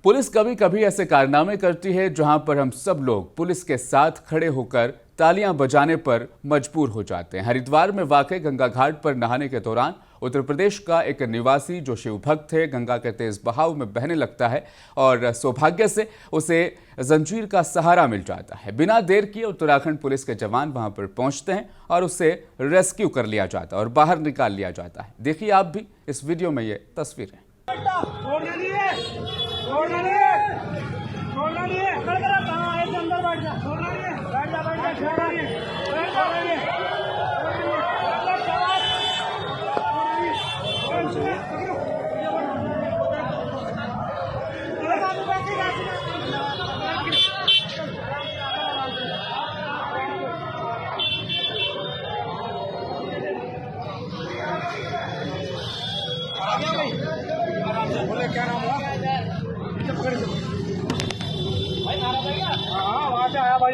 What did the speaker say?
Police कभी कभी ऐसे कारनामे करती है जहां पर हम सब लोग पुलिस के साथ खड़े होकर तालियां बजाने पर मजबूर हो जाते हैं। हरिद्वार में वाक़ई गंगा घाट पर नहाने के दौरान उत्तर प्रदेश का एक निवासी जो शिव भक्त है, गंगा के तेज बहाव में बहने लगता है और सौभाग्य से उसे जंजीर का सहारा मिल जाता है। बिना देर किए उत्तराखंड पुलिस के जवान वहां पर पहुंचते हैं और उसे रेस्क्यू कर लिया जाता है और बाहर निकाल लिया जाता है। देखिए आप भी इस वीडियो में ये तस्वीरें। बोले क्या नाम हुआ? भाई नारा भाई, हाँ वहाँ से आया भाई।